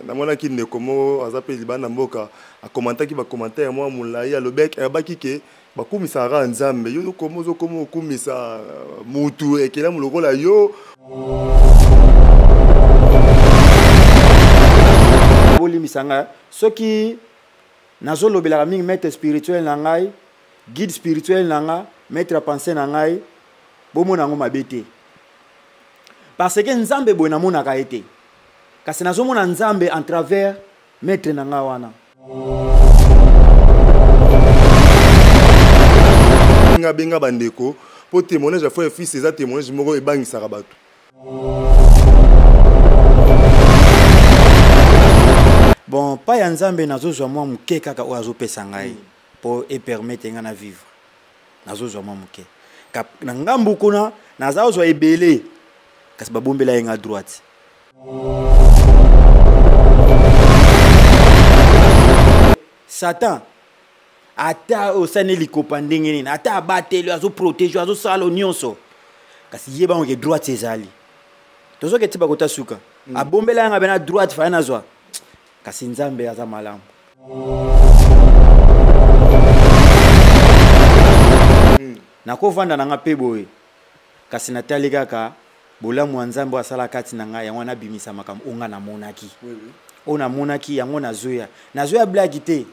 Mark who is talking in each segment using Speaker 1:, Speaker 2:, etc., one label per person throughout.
Speaker 1: namona ki ndekomo azape libana mboka akomanta ki ba commentaire moi mulai alobek abaki ke bakumisa ra nzambe yo komo zo komo kumisa mutu ekela mulokola yo
Speaker 2: boli misanga soki nazo lobela mingi maître spirituel na ngai guide spirituel na nga maître à penser na ngai bomo nango mabete parce que nzambe boy na mona ka été kasi nazo mona nzambe en travers maître na nga wana
Speaker 1: nga benga bandeko po témoignage fois fils eza témoignage moko ebangisaka bato
Speaker 2: bon pa ya nzambe nazo zwa mwa muke kaka o azopesa ngai pour et permettre nga na vivre nazo zwa mwa muke na ngambu kuna nazo zwa ebele kasi babombela yenga droite Satan ata osane likopa ndenge nini ata abateli azo protéger azo sala nyonso kasi yeba ngo droite ezali tozo ke tiba kota suka abombela yanga bena droite fa na zwa kasi nzambe aza malamu nakovanda nanga pe boye kasi natali kaka bolamu wa nzambe asala kati na ngai yango nabimisa makambo onga na monaki ona monaki yango nazoya blague te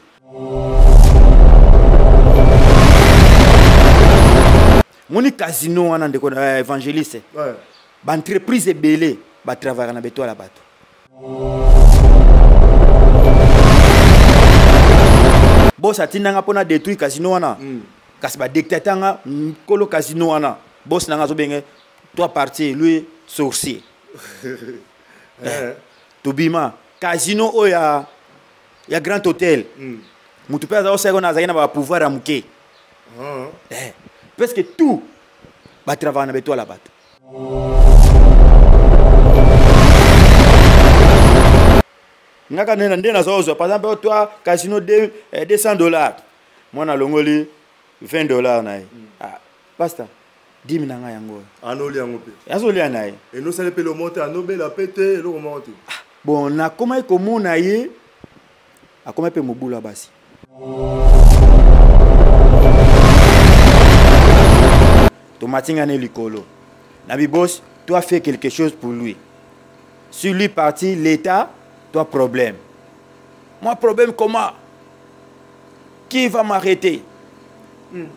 Speaker 2: moni casino wana ndeko évangéliste ba entreprise ebele ba travailler na beto la bato boss atinanga pona détruire casino wana kasi ba dictatanga kolo casino wana boss nanga zo benge toi parti lui sorcier tobima casino oya ya grand hôtel mutu pesa o seko na zaina ba pouvoir amuke parce que tout ba travailler na beto la bato ngaka nena ndena zozo par exemple toi casino $200 moi na longoli $20 na pastor dimi na nga yango
Speaker 1: anoli yango pe
Speaker 2: azoli anaye
Speaker 1: et nous ça le peut le monter anobela pété le monter
Speaker 2: bon na koma komona ye akoma pe mobula basi tomatinga ne likolo na bibos toi fais quelque chose pour lui sur lui parti l'état toi problème moi problème comment qui va m'arrêter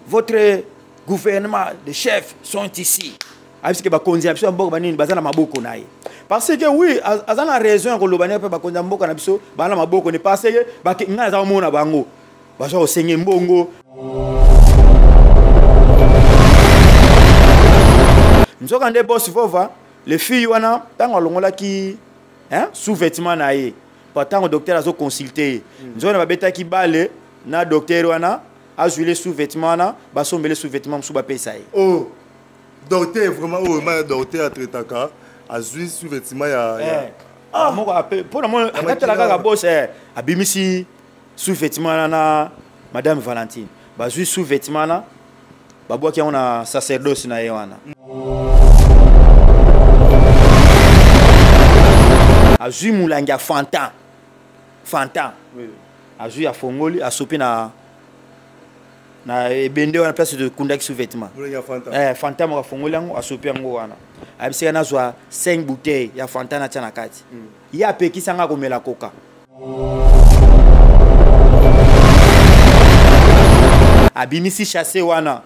Speaker 2: votre gouvernement de chefs sont ici parce que bakonzi biso mboko banini bazana maboko naye parce que oui azana raison ko lobania pe bakonzi mboka na biso bana maboko ne parce que nga za mona bango bazo osenge mbongo nzoka nde boss vova les filles wana tango longola ki sous-vêtement naye pourtant docteur azo consulter nzona babeta ki bale na docteur wana azwile sous-vêtement na basombele sous-vêtement msuba pesa ye
Speaker 1: oh docteur vraiment oh ma docteur atretaka azwi sous-vêtement ya
Speaker 2: moko ape pona mo akatela kaka boss abimisi sous-vêtement na madame Valentine bazwi sous-vêtement na babwaki ona sacerdoce na ye wana azwi mulangi ya Fanta oui azwi ya fongoli asopi na ebende wana place de kundaki sous-vêtement Fanta mo fongoli yango asopi yango wana abisika nazwa 5 bouteilles ya Fanta na tana kati ya pekisanga komela koka abimisi chassé wana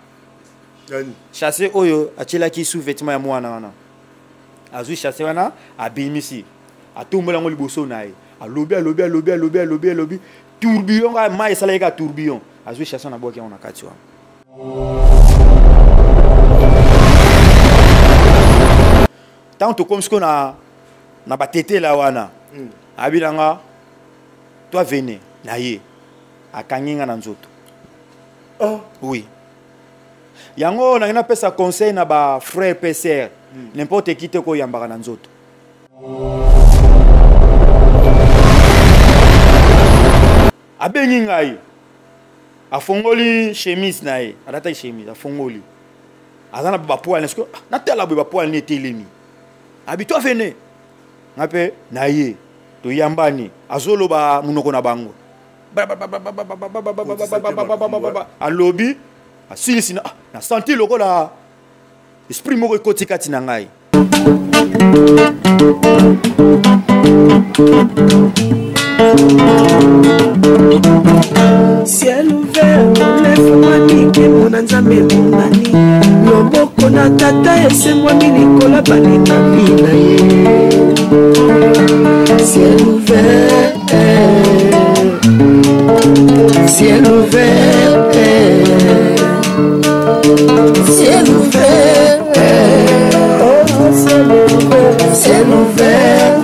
Speaker 2: chassé oyo achelaki sous-vêtement ya mwana wana azwi chassé wana abimisi atombola ngo liboso naye alobi tourbillon ga mai sala ka tourbillon azwi chassé na boki on akati wana tant to comme ce qu'on a na batete la wana abilanga toi venez naye akanginga na nzoto oui yango na ngina pesa conseil na ba frère père n'importe qui te ko yambaka na nzoto abengi ngai afongoli chemise naye alata chemise afongoli azana ba poil est-ce que natala ba poil ne telemi abi toi venez ngape naye to yambani azolo ba munoko na bango alobi asilisi na senti lokola esprit moko ekoti kati na ngai.
Speaker 3: Ciel ouvert, lève-moi nique mon anzambe monani. Loboko na tata ese moi milikola balinga bina ye. Ciel ouvert, ciel ouvert, ciel ouvert, oh ciel ouvert, ciel ouvert,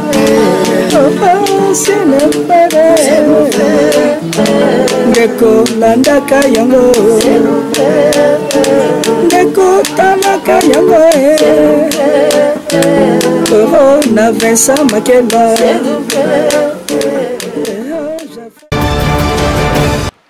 Speaker 3: oh ciel ouvert, ciel ouvert. Ndeko landaka yango, ndeko talaka yango, oh na Vincent Makeba.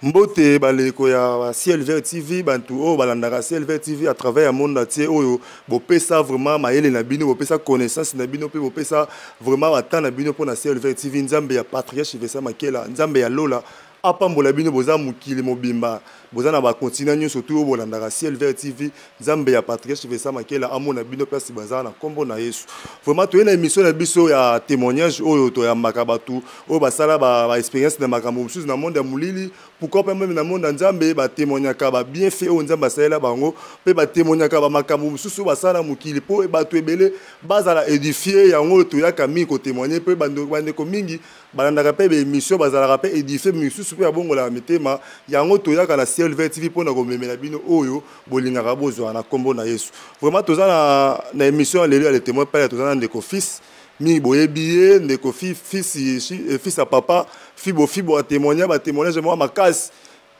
Speaker 1: Mbote baleko ya Ciel Vert TV bantu o balandaka Ciel Vert TV à travers le monde entier oyo bopesa vraiment mayele na bino bopesa connaissance na bino pe bopesa vraiment ata na bino pona Ciel Vert TV nzambe ya patriarche Vincent Makela nzambe ya Lola apambola bino boza mukili mobimba boza na ba continent nyo surtout bolandaka Ciel Vert TV nzambe ya patriarche Vincent Makela amona bino place baza na kombo na Yesu vraiment to na émission na biso ya témoignage oyo to ya makabatu o basala ba expérience na makambo mususu na monde ya mulili pourquoi pas même na monde nzambe ba témoignaka ba bien fait o nzamba sala bango pe ba témoignaka ba makambo mususu basala mukili po e bato ebele bazala édifier yango to ya kami ko témoigner pe bande ko mingi balandaka pe be émission bazala pe édifier mususu pe abongola mitema yango to ya kana Ciel Vert TV pona ko memela bino oyo bolingaka bozwa na kombo na Yesu vraiment toza na émission lelo les témoins pa toza na ndeko fils mi boyebiye ndeko fils à papa fibo a témoigner ba témoignage moi makasi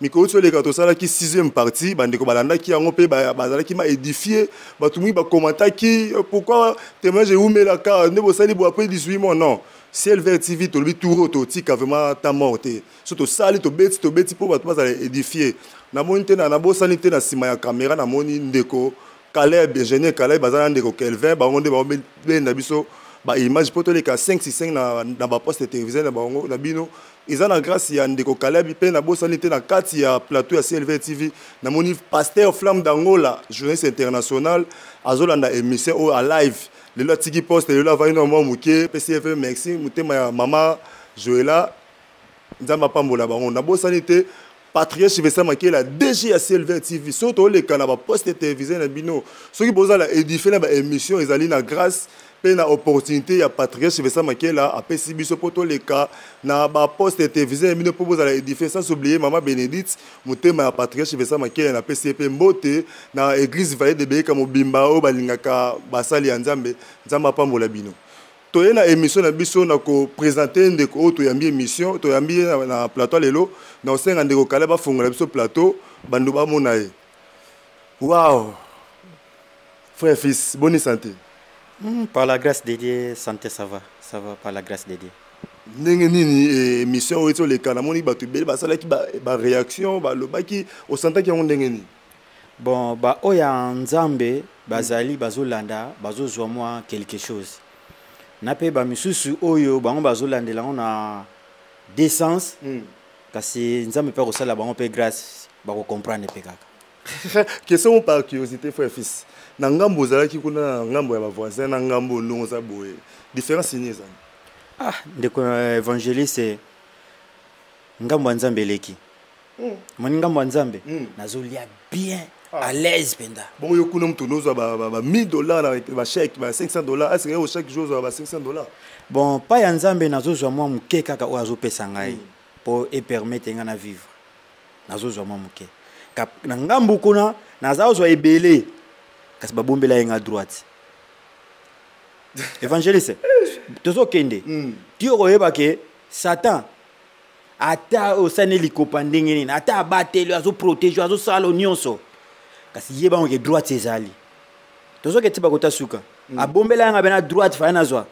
Speaker 1: mikolo to le ka to sala ki 6e partie bande ko balanda ki yango pe bazala ki ma édifier batumi ba commenter ki pourquoi témoignage umela ka ne bo sali bo après 18 mois non Ciel Vert TV to lui touro to tika vraiment ta morte surtout sali to beti pour ba bazala édifier na monite na bo sali te na sima ya caméra na moni ndeko Caleb ingénieur Caleb bazala ndeko Kelvin ba ngonde ba benda biso ba image poto le ka 565 na ba poste télévisé na bango na bino ils na grâce ya ndeko Caleb pe na bo sali te na kati ya plateau ya Ciel Vert TV na moni pasteur Flamme d'Angola journaliste international azolanda émission au live le lotiki poste le la va ino mo muke PCF merci mutema ya mama Joëla nzamba pambola bango na bo sali te patriarche Vincent Makela DG ya Ciel Vert TV soto le kana ba poste télévisé na bino soki boza la édifier na ba émission ezali na grâce pe na opportunité ya patriarche Vincent Makela apesi biso poto le ka na ba poste télévisé bino po boza la édifier sans oublier maman Bénédicte mutema ya patriarche Vincent Makela na PCP mbote na église Vallée de Beka mobimba o balingaka basali ya nzambe nzamba pambola bino toye na émission na biso na ko présenter ndeko o to yambi émission to yambi na plateau lelo na osenga ndeko kala ba fongola biso plateau bandu ba mona ye wow frère fils bonne santé.
Speaker 2: Par la grâce de Dieu santé ça va par la grâce de Dieu.
Speaker 1: Ndenge nini émission o to le kana moni ba to bele ba sala ki ba réaction ba lo ba ki o santa ki ndenge ni
Speaker 2: bon ba oya nzambe bazali bazolanda bazozwa moi quelque chose nape ba misusu oyo bango bazolandela na décence kasi nzambe pe kosala bango pe grâce ba ko comprendre pe kaka
Speaker 1: question par curiosité frère fils na ngambo zalaki kuna ngambo ya ba voisin na ngambo nonza boye différence ni ezana
Speaker 2: ndeko évangéliste ngambo nzambe leki moni ngambo nzambe nazolia bien à l'aise penda
Speaker 1: bon yo kuna mtu nozo ba $1000 ba chèque ba $500 est-ce que chaque jour ba $500
Speaker 2: bon pa ya nzambe nazozwa mwa muke kaka o azopesa ngai pour et permettre nga na vivre nazozwa mwa muke na ngambo kuna nazozwa ebele kasi babombela yenga droite évangéliste tozo kende tio koyeba ke Satan ata osane likopa ndenge nini ata abateli azo protéger azo sala nyonso kasi yeba ngo ke droite ezali tozo ke tiba kota suka abombela yanga bena droite fa nazwa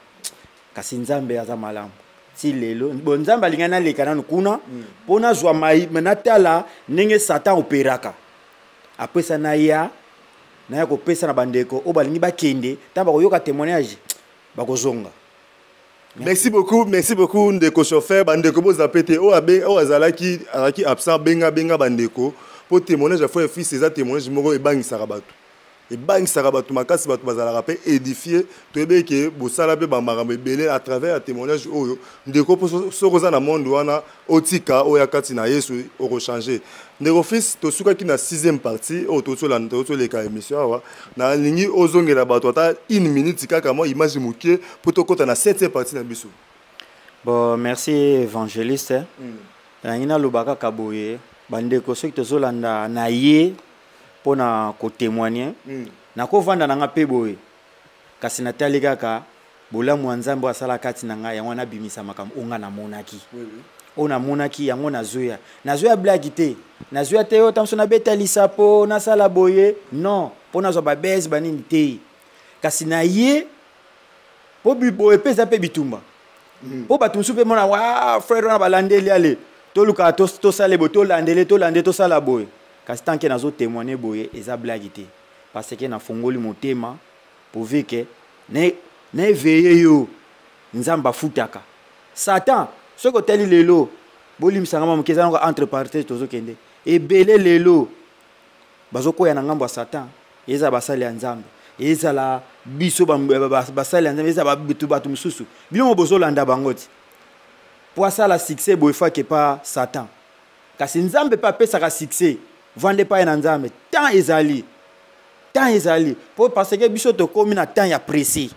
Speaker 2: kasi nzambe aza malamu ti lelo bon nzambe alingana leka nanu kuna pona zwa mai menatala ndenge Satan operaka apesa na ya kopesa na bandeko o balingi bakende tamba koyoka témoignage bakozonga
Speaker 1: Merci beaucoup ndeko chauffeur bandeko boza pété o azalaki absent benga bandeko pour témoignage à fois fils ces témoignage moko ebangisaka bato ebangisaka bato makasi bato bazalaka pe édifié toyebe ke bosala pe bamakambo ebele à travers un témoignage oyo ndeko soko za na monde wana otika oya kati na Yesu okochanger ndeko fils tosukaki na 6e partie o tozoleka émission awa na lingi ozongela bato ata 1 minute kaka moi image mukie pour tokota na 7e partie na biso.
Speaker 2: Bon, merci évangéliste. Nangina lobaka kaboye bandeko soki tozolanda na ye pona ko témoigner na ko vanda na ngape boye kasi natali kaka bolamu nzambe asala kati na ngai yango na bimisa makambo onga na monaki ona monaki yango nazoya blague te nazoya te yo tamso na betalisa po na sala boye non pona zo ba base banini te kasi na ye po biboye pesa pe bitumba po batumsu pe mona wa frère na balandeli ale toluka to sale bo to landele to sala boye kasi tant que nazo témoigner boye eza blague te parce que na fongoli motema pour ver que ne veille yo nzamba futaka Satan ce que teli lelo bolim sangama mukeza ngo entre parenthèses tozo kende e belé lelo bazoko ya ngambo Satan eza basali ya nzambe eza la biso basali ya nzambe eza babitu batu mususu bilongo bozolanda bangoti pour ça la succès boy fa que pas Satan kasi nzambe pa pesa ka succès vende pas na nzambe tant ezali pour parce que biso to komi na temps ya pressé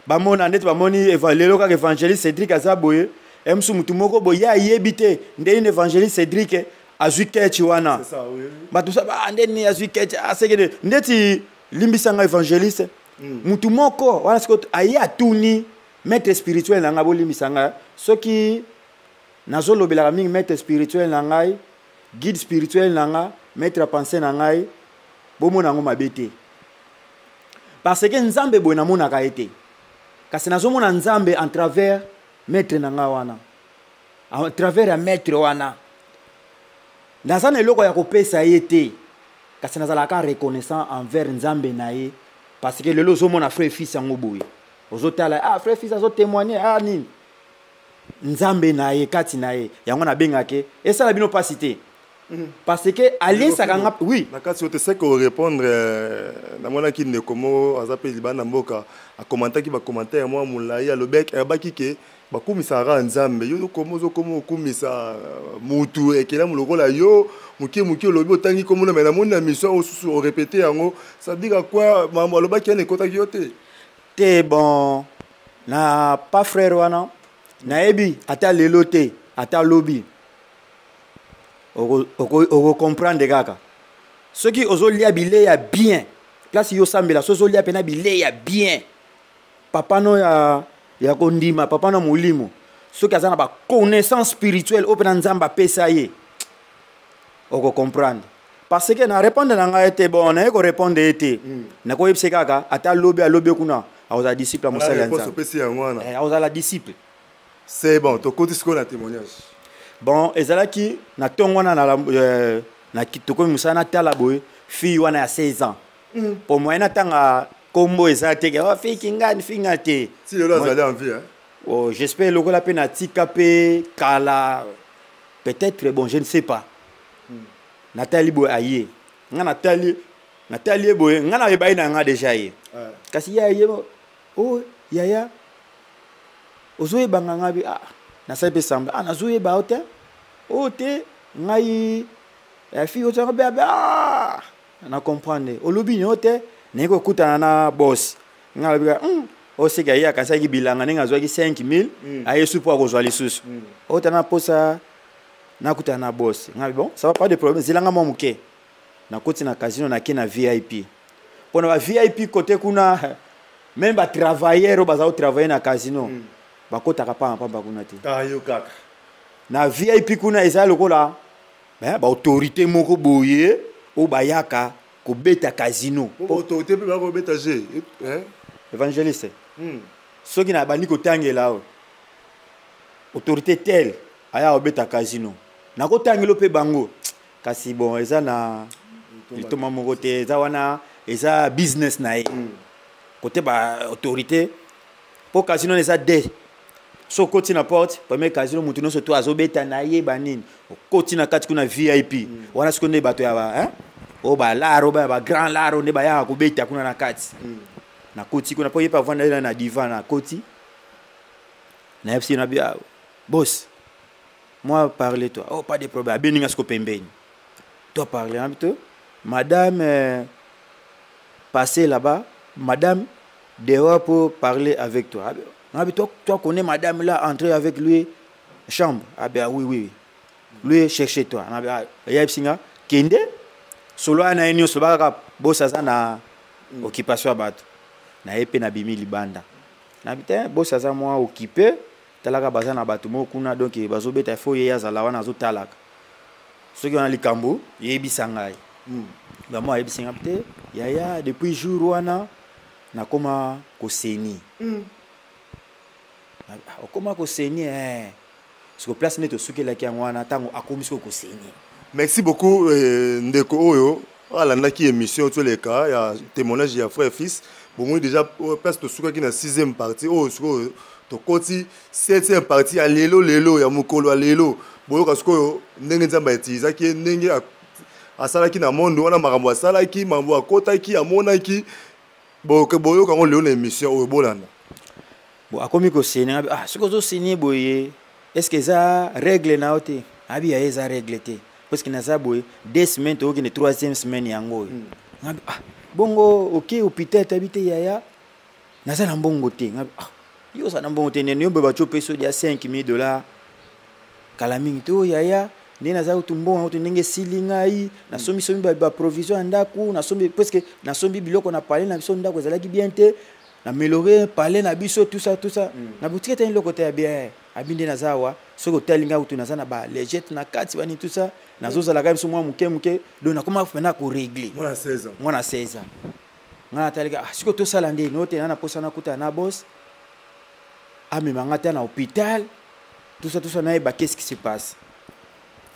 Speaker 2: bamona net bamoni lelo ka évangéliste Cédric azaboye emsu mutu moko boye ayebite nde une évangéliste Cédric azwi kechi wana c'est ça oui batu sa ba ndeni azwi kechi asegede ndeti limbisanga évangéliste mutu moko wana siko aya tuni maître spirituel nanga bolimbisanga soki nazolobelaka mingi maître spirituel nangai guide spirituel nanga maître à penser nangai bomona ngo mabete parce que nzambe boye namonaka ete kasi nazomona nzambe en travers maître nanga wana en travers ya maître wana naza na eloko ya kopesa ye te kasi nazalaka reconnaissant envers nzambe na ye parce que lelo ozomona frère fils yango boye ozotala frère fils azotémoigner nini nzambe na ye kati na ye yango nabengake esala bino pasi te parce que aliesaka nga oui
Speaker 1: nakati ote seko répondre na mona ki ne komo azape libana mboka a commenter ki ba commentaire moi mulai alobek abaki ke bakumisa ra nzambe yo komo zo komo kumisa mutu ekela mulokola yo muki lobi otangi komo na mena mona mission osusu o répéter yango ça dit quoi mambo alobaki ne kota ki yote
Speaker 2: te bon na pas frère wana na ebi ata lelo te ata lobi oko comprendre kaka soki ozolia bile ya bien place yo sambela so ozolia pena bile ya bien papa no ya kondima papa no molimo soki azana ba connaissance spirituelle opena nzamba pesa ye oko comprendre parce que na répondre na nga ete bon na ko répondre ete na ko yebse kaka ata lobi kuna aoza disciple à mosala nzamba aoza la disciple
Speaker 1: c'est bon to côté ce qu'on a témoignage.
Speaker 2: Bon, ezalaki na tongwana na kitoko musana tala boy fille wana ya 16 ans. Pour moi na tanga kombo ezate ke fille kingani finga te.
Speaker 1: Si le azali en vie hein.
Speaker 2: Oh, j'espère loko la pena tika pe kala peut-être bon, je ne sais pas. Nathalie boy aye. Nga Nathalie boy nga na bebai na nga déjà ye. Kasi ya ye oh yaya ozoye banganga bi na sape samba nazoye ba hotel ote ngai ya fi hotel ba na comprendre olobi ni hotel neko kutana na boss ngai ba o sega ya kansa ki bilanga ninga zwaki 5000 aye supo akozwa lisusu hotel na posa na kutana na boss ngai bon ça va pas de problème zilanga mo muke na koti na casino na kina VIP pona ba VIP côté kuna même ba travailleurs bazao travailler na casino bakotaka pa kuna te
Speaker 1: yo kaka
Speaker 2: na VIP kuna eza lokola ba autorité moko boye o bayaka ko beta casino
Speaker 1: autorité pe ba ko beta jeu
Speaker 2: évangéliste soki na bandi ko tangela autorité telle aya o beta casino na ko tangelo pe bango kasi bon eza na litoma moko te eza wana eza business na ye côté ba autorité pour casino eza so koti na porte premier casino mutu no so to azobeta na ye banini koti na kati kuna VIP wana sikonde bato ya ba hein o ba laro ba grand laro ne ba ya ko beta kuna na kati na koti kuna po yepa vanda na divan na koti na FC na bia boss moi parler toi oh pas de problème beninga sko pembeni toi parler un peu madame passer là-bas madame dehors pour parler avec toi toi connais madame là entrer avec lui chambre oui lui chercher toi yebsinga kende solo na enyo so baka boss aza na occupation bato na epe na bimi libanda na bita boss aza moi occupé talaka baza na bato mo kuna donc bazobeta fo ye yazala wana azotalaka soki wana likambo yebisanga ba moi yebisanga peut yaya depuis jour wana na koma koseni okoma koseni parce que place neto sukela ki wana tango akomisko koseni.
Speaker 1: Merci beaucoup ndeko oyo alandaki émission tous les cas ya témoignage ya frère fils bon moi déjà presque suka ki na 6e partie oh suko to koti 7e partie ya lelo ya mukolo ya lelo boyo kasiko ndenge nzamba etiza ki ndenge asalaki na monde wana makambo asalaki mambo akotaki amonaki boyo kango lelo na émission oyo bolanda
Speaker 2: bon akomi koseni siko zo seni boye est-ce que ça règle na ote abi ya eza règle te parce que naza boye 2 semaines to ki ne 3e semaine yango bongo OK hôpital tabite yaya naza na mbongo te yo sa na mbongo te ne yo beba chope so dia $5,000 kala mingi to yaya ni naza utumbongo to ndenge silingai na sombi ba provision ndaku na sombi parce que na sombi biloko na parler na biso ndako ezalaki bien te na melore parler na biso tout ça na boutique te ndoko te bien abinde nazawa soko telinga utu naza na ba legette na kati bani tout ça nazoza la biso mwa muke donc na koma fena ko régler
Speaker 1: mwana 16 ans
Speaker 2: ngana talika siko to sala ndé note na posa na kuta na boss amema ngata na hôpital tout ça na ba qu'est-ce qui se passe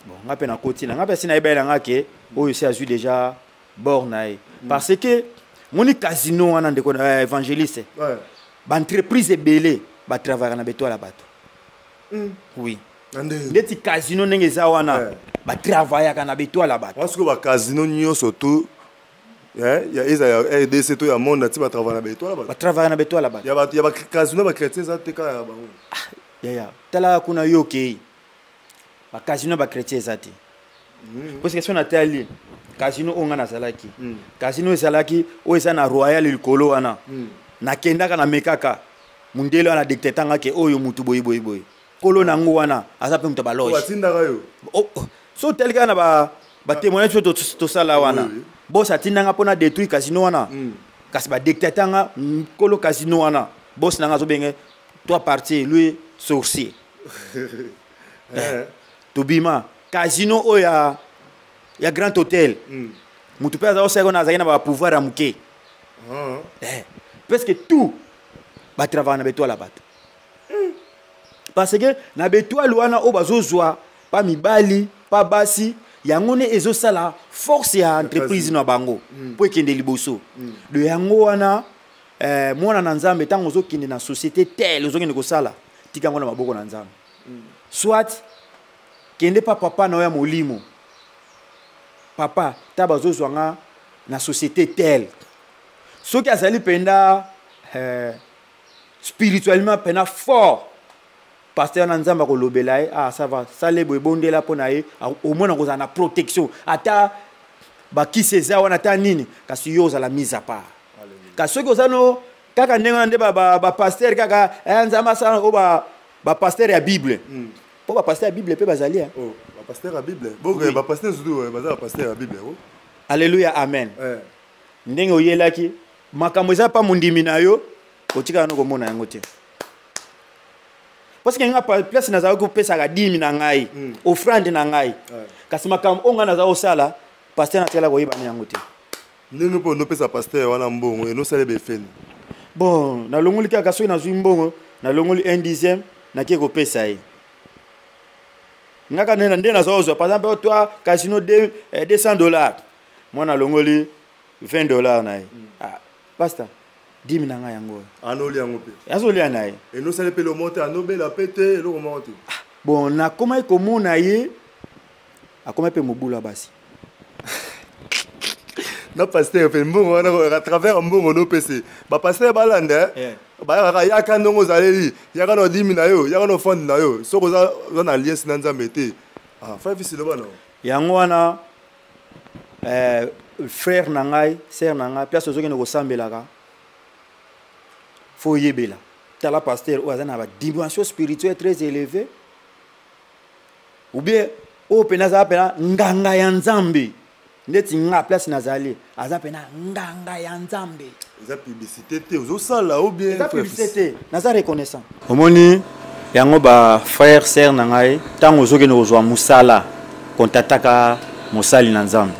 Speaker 2: bon ngape na koti na ngape sina ibela ngake oyo c'est azu déjà bornaï parce que moni casino wana ndeko évangéliste ba entreprise belé ba travailler na beto la bato oui ndeti casino ndenge za wana ba travailler kana beto la bato
Speaker 1: parce que ba casino nyo surtout ya eza ya RDC to ya monde ti ba travailler na beto la bato
Speaker 2: ba travailler na beto la bato
Speaker 1: ya ba casino ba chrétien za te ka ya bango
Speaker 2: ya tala kuna yoke ba casino ba chrétien za te parce que son atali casino onga na salaki casino salaki o esa na royal likolo wana na kenda kana mekaka mundelo ana dictatanga ke oyo mutu boy kolo na ngo wana azape mutu ba loge
Speaker 1: watindaka yo
Speaker 2: so telika na ba témoignage to sala wana boss atindanga pona détruire casino wana kasi ba dictatanga kolo casino wana boss nanga zo benge toi parti lui sorcier tobima casino oya ya grand hôtel mutu pesa o seko na zaina ba pouvoir à muke parce que tout ba travailler na beto la bato parce que na beto wana o bazozwa pa mibali pa basi yango ne ezo sala force ya entreprise na bango po ekende liboso de yango wana mwana na nzambe tango zo kinde na société telle zo kinde ko sala tika ngona maboko na nzambe soit kende pa papa na ya molimo papa taba zo zwanga na société telle soki azali penda spirituellement pena fort pasteur na nzamba ko lobelaye ça va ça le bondela pona ye au moins na na protection ata ba ki seza wana ta nini kasi yo za la mise à part kasi soki ozano kaka ndenga nde ba pasteur kaka nzamba sana ko ba pasteur ya bible po ba pasteur ya bible pe bazali
Speaker 1: ba pasteur ya bible boke ba pasteur zudu bazala pasteur ya bible
Speaker 2: alléluia amen ndenge oyelaki makambo eza pa mundimi na yo otika no komona yango te parce que nga place na za ko pesa ka 10 na ngai offrande na ngai kasi makambo onga na za osala pasteur na tela ko yeba yango te
Speaker 1: ndenge po no pesa pasteur wana mbongo no sale be feni
Speaker 2: bon na longoli kaka so na zwi mbongo na longoli 1/10 na ke ko pesa yi ngaka nena ndena za ozo par exemple toi casino $200 moi na longoli $20 na yi pasteur 10 na nga yango
Speaker 1: anoli yango pe
Speaker 2: azolia na ye
Speaker 1: et nous ça le monter anobela pété le monter
Speaker 2: bon na koma komona ye akoma pe mobula basi
Speaker 1: na pasteur pe mbongo à travers mbongo no PC ba pasteur balanda ba ya ka ndongo zaleli ya ka no 10 na yo ya ka no fond na yo soko za na alliance na nzambe te ah fa fisi le bana
Speaker 2: yango wana frère na ngai sœur na ngai place ozokende kosambelaka faut yebela tala pasteur oyo aza na ba dimension spirituelle très élevée ou bien oyo pena aza pena nganga ya nzambe ndeti nga place nazali aza pena nganga ya nzambe
Speaker 1: eza publicité te ozosala ou bien
Speaker 2: eza publicité naza reconnaissant omoni yango ba frère sœur na ngai ntango ozokende kozwa mosala kontataka mosali na nzambe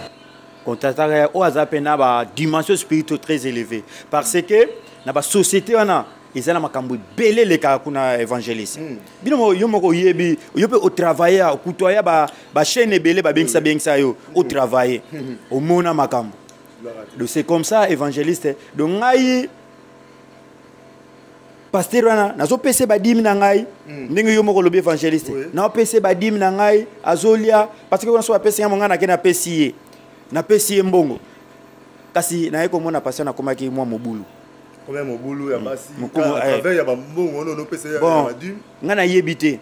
Speaker 2: kontataka oyo aza pena ba dimension spirituelle très élevée parce que na ba société wana ezana makambo belé le ka kuna évangéliste bino yo moko yebi yo pe au travailler au kutoya ba chaîne belé ba bengisa yo au travailler au mona makambo donc c'est comme ça évangéliste donc ngai pasteur wana nazo pese ba 10 na ngai ndenge yo moko lobi évangéliste na pese ba 10 na ngai azolia parce que on so pese ya monga na kena pesier na pesier mbongo kasi na yeko mona pasteur na komaki mwa mobulu
Speaker 1: combien mobulu ya basi à travers ya ba mbongo no pese ya madu
Speaker 2: nga na yebite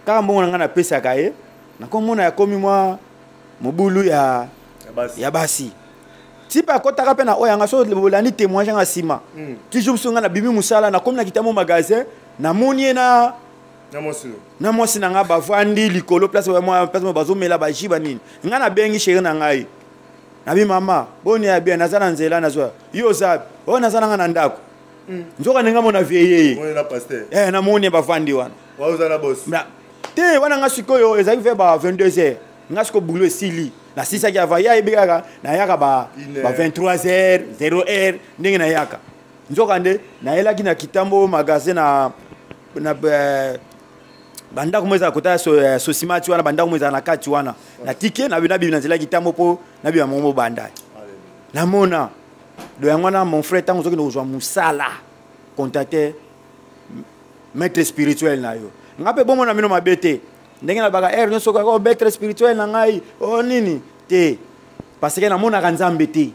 Speaker 2: ka mbongo nga na pesa ka ye na komona ya komi mwa mobulu ya basi si pa kotaka pe na oya nga so bolandi témoignage nga sima toujours sunga na bimi musala na komi na kitamo magasin na moni na mwasi na nga bavandi likolo place mo bazomela bajiba nini nga na bengi chéri na ngai nabi mama boni ya bien nazana nzela nazwa yo zabi o nazana nga na ndako nzoka ninga mona vieye
Speaker 1: na pasteur
Speaker 2: na moni bavandi wana
Speaker 1: wa uzana boss
Speaker 2: te wana nga sikoyo ezaki ve ba 22h nga siko boulot esili na sisa kia va ya ibikaka na yaka ba 23h 0h ndenge na yaka nzoka nde na elaki na kitambo magasin na banda kumweza kota sosimati wana banda kumweza na kati wana na tike na bina bibi na zela kitambo po na bibi momo banda na mona do yangwana mon frère tango zoki nozwa musala contacter maître spirituel na yo ngape bomo na mino mabete ndenge na baka no soka ko maître spirituel na ngai o nini te parce que na mona kanzambe te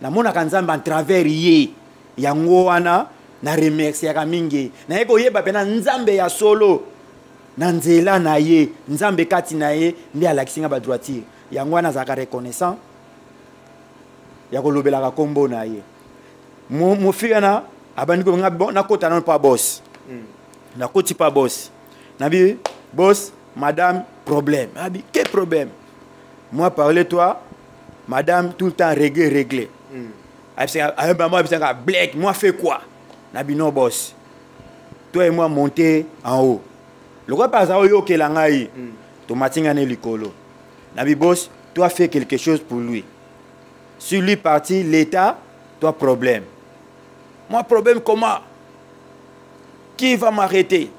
Speaker 2: na mona kanzambe en travers ye yango wana na remercier ka mingi na yeko yeba pena nzambe ya solo na nzela na ye nzambe kati na ye ndi alakisinga ba droitier yango wana zaka reconnaissant ya kolobelaka kombo na ye mo fiana abandi ko nga na kota na pa boss na koti pa boss nabi boss madame problème nabi quel problème moi parler toi madame tout le temps réglé à maman abisanga black moi fait quoi nabi non boss toi et moi monter en haut le quoi pas ça yo kelanga yi to matinga ne likolo nabi boss toi fais quelque chose pour lui. Sur lui parti l'état toi problème. Moi problème comment? Qui va m'arrêter?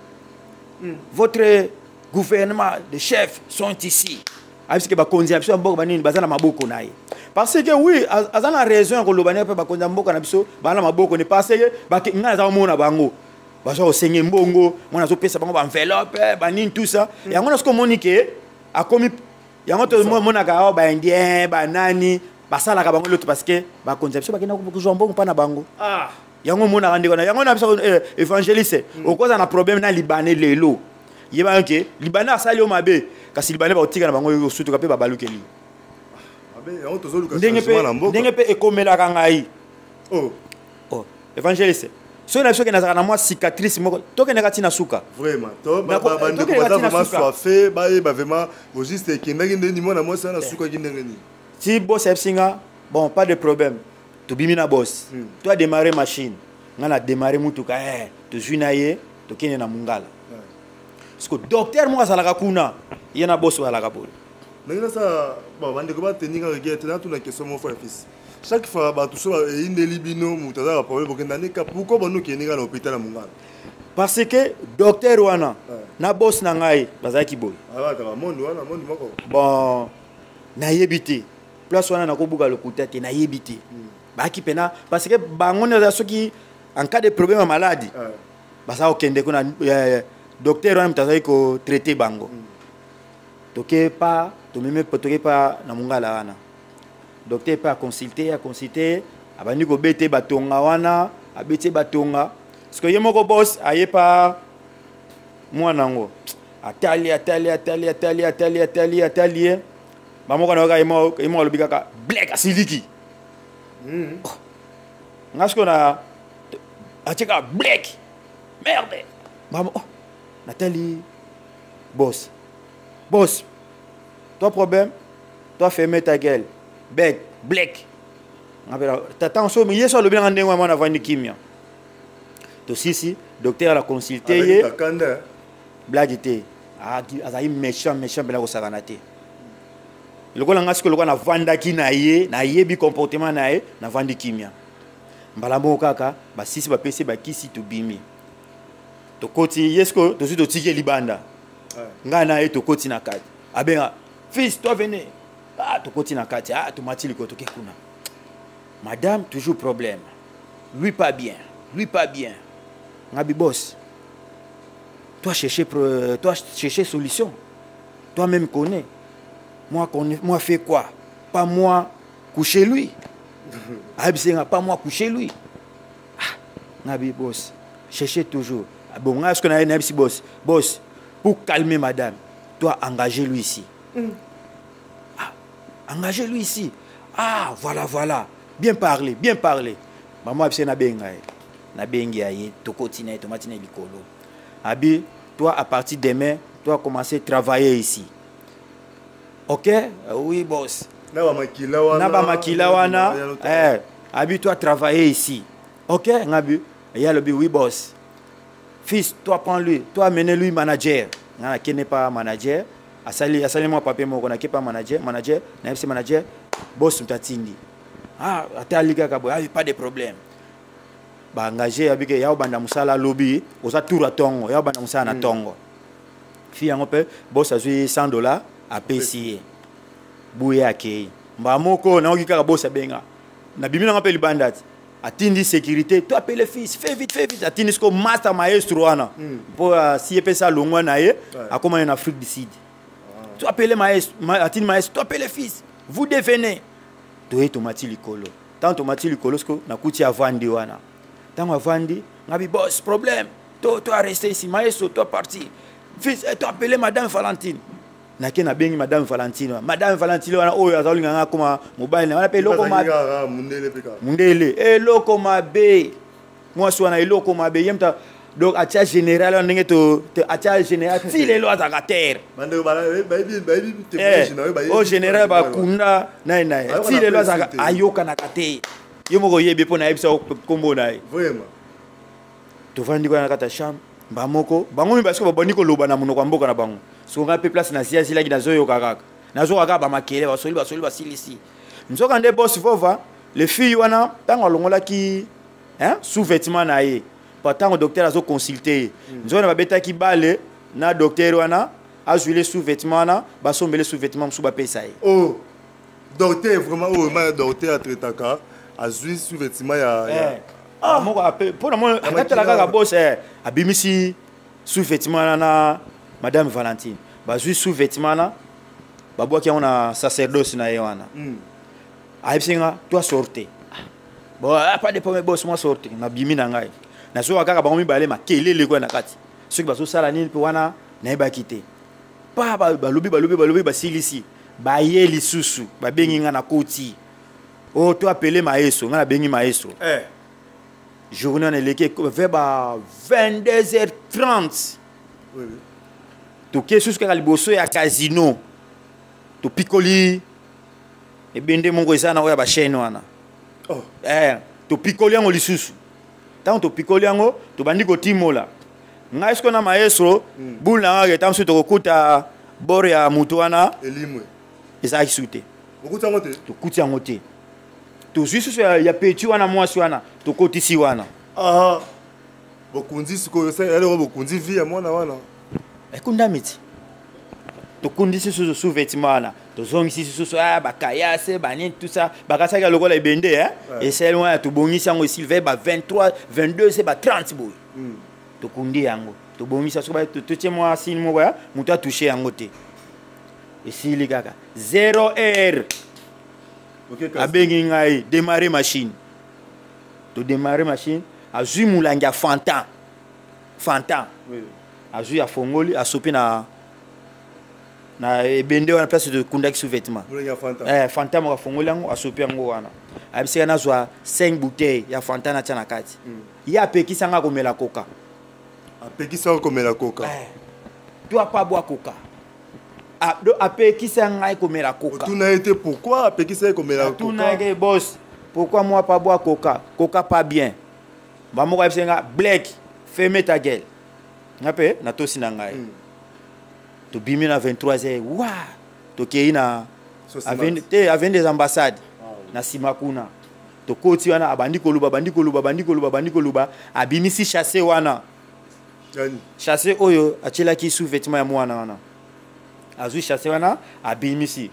Speaker 2: Votre gouvernement de chefs sont ici. Parce que bakonziapso mboko banini bazana maboko naye. Parce que oui, azana raison ko lobania pe bakonza mboko na biso bana maboko ne parce que ngana za mona bango. Bazo senye mbongo, mona zo pesa bango ba enveloppe, banini tout ça. Et ngona ce que monique a commis yango to mona ka ba indien ba nani basala ka bango l'autre parce que bakonza biso bakina ko zo mbongo pa na bango. Ah, yango mona randeko na yango na biso évangéliste. Okoza na problème na libanais lelo. Yeba ke libanais asali o mabe kasi libanais ba otika na bango yo sutu ka pe ba balukeli. Ndenge pe ekomela kangai. Oh, évangéliste. So na biso ke nazaka na moi cicatrice moko to ke nakati na suka.
Speaker 1: Vraiment. To ba ndeko ba vraiment soifé ba e ba vraiment juste ke ndenge ndi mona moi ça na suka ki ndenge ni.
Speaker 2: Si boss epsinga, bon pas de problème. To bimina boss. Toi démarrer machine. Ngana démarrer mutuka to juinaye to kene na mungala. Parce que docteur mo azalaka kuna yena boss wala kabolo.
Speaker 1: Ndenge ça bon bandeko ba tenir regret na tout na question mon frère fils. Chaque fois ba tout ça inde libino mutaza problème bokenda neka pourquoi bono kene na hôpital na mungala.
Speaker 2: Parce que docteur wana na boss na ngai bazaki boy.
Speaker 1: Ah ba monde wana monde moko.
Speaker 2: Bon na yebité. Place wana na kobuka lokuta te na yebité. baki pena parce que bango ne ceux qui en cas de problème à maladie basa okende kuna docteur wana mtazai ko traiter bango toke pas to même toke pas na mungala wana docteur pas consulter abandi ko bete batonga wana abete batonga parce que yemoko boss aye pas mwana ngo atali bamoko na ka yemo lobika ka black asiliki ngasko na acheka black merde maman Nathalie boss toi problème toi fermer ta gueule bec black t'attends so mais yeso lobi ngande ngwa na vandi kimia to sisi docteur la consulter blague té azayi méchant bela ko sakanate lokola ngasko lokola na vanda ki na ye bi comportement na ye na vandi kimia mbala mo kaka ba sisi ba pesi ba kisi to bimi to koti yesko to si to tike libanda ngana e to koti na kati abenga fils toi venez to koti na kati to mati liko to kekuna madame toujours problème lui pas bien ngabi boss toi chercher solution toi même connais moi fais quoi pas moi coucher lui pas moi coucher lui ngabi boss cherchez toujours bon est-ce qu'on a un MC boss pour calmer madame toi engagez lui ici engagez-lui ici voilà bien parler maman abse na bengi aye to continue to matine likolo abi toi à partir demain toi commencer à travailler ici OK oui boss na ba makila wana abi toi travailler ici OK ngabi ya lobi oui boss fils toi prends lui toi amenez lui manager ngana kene pas manager asali moi papier moko na kepa manager na FC manager boss mtatindi ataliga kabo pas de problème ba engagé abike ya banda musala lobby oza tour atongo ya banda musala na tongo fi yango pe boss azui $100 a PCA buye akei mba moko na okika boss abenga na bimina ngape libandati atindi sécurité toi appelle le fils fais vite atindi sko master maestro wana pour si epé ça longwa na ye akoma en Afrique du Sud toi appelle maestro atindi maestro toi appelle le fils vous devenez toi tomati likolo tant tomati likolo sko na kuti avandi wana tant avandi ngabi boss problème toi rester ici maestro toi parti fils toi appelle madame Valentine na ke na bengi madame Valentine wana oyo azalinga nga koma mobile na wana pe loko mundele loko mabe moi swana loko mabe yemta donc atia général ndenge to atia général ti lelo azaka terre o général ba kunda na ti lelo azaka ayoka na kate yemoko yebe pona yebisa kombo na
Speaker 1: vraiment
Speaker 2: to vandi kwa na kata chambre bamoko bango mi basko baboni ko loba na munoko mboka na bango songa pe place na siasi la kinazoyo kaka nazo kaka ba makele basoli basilisi nzoka nde boss vova les filles wana tango longola ki sous-vêtement na ye patango docteur azo consulter nzona babeta ki bale na docteur wana azuile sous-vêtement na basombele sous-vêtement msu ba pesa ye
Speaker 1: docteur vraiment ma docteur atretaka azui sous-vêtement ya
Speaker 2: moko ape pona mo akatela kaka boss abimisi sous-vêtement na madame Valentine bazui sous-vêtement na babwaki on sacerdoce na ye wana aipsinga toi sortez bon pas de problème boss moi sortez na bimi na ngai na so kaka bango mibale makelele kwa na kati soki baso sala nini pe wana na ba kité pa balobi basilisi ba ye lisusu ba bengi nga na koti toi appeler maestro nga na bengi maestro journée on est vers 22h30 to kesus ka liboso ya casino to pikoli e bende mongo isana oya ba chaîne wana to pikoli ngo lisusu tant to pikoli ngo to bandi ko timola nga esko na maestro bula nga ke tamsu to kuta bor ya mutu wana
Speaker 1: elimwe
Speaker 2: isa kisute
Speaker 1: okuta ngote
Speaker 2: to kutia ngote to juste ya petit wana mwasi wana to kotisi wana
Speaker 1: bokunzi siko yo sai ele bokunzi via mwana wana
Speaker 2: ekunda miti tokundisi sous-vêtement wana tozongisi susu bakayase banini tout ça bakasaka lokola ebende et celle wana tobongisi yango Sylvain ba 23 22 c'est ba 30 boy tokundi yango tobongisa soba totie moi signe moko ya mutu a touché yango te esili kaka 0 heure abengi ngai démarrer machine to démarrer machine azui mulangi ya fantan azui ya fongoli asopi na ebende wana place de kundaki sous-vêtement fantan moko afongoli yango asopi yango wana abisika nazwa 5 bouteilles ya fantan atia na kati ye apekisanga komela coca tu as pas boire coca apekisanga komela coca
Speaker 1: tu n'as été pourquoi apekisanga komela coca
Speaker 2: tu n'as été boss pourquoi moi pas boire coca pas bien bamoko abisanga black ferme ta gueule ngape na tosi na ngai to bimi na 23h wa to kei na avec des ambassades na simakuna to koti wana abandi koluba abimisi chasser wana chasser oyo achela ki sous-vêtement ya mwana wana azui chasser wana abimisi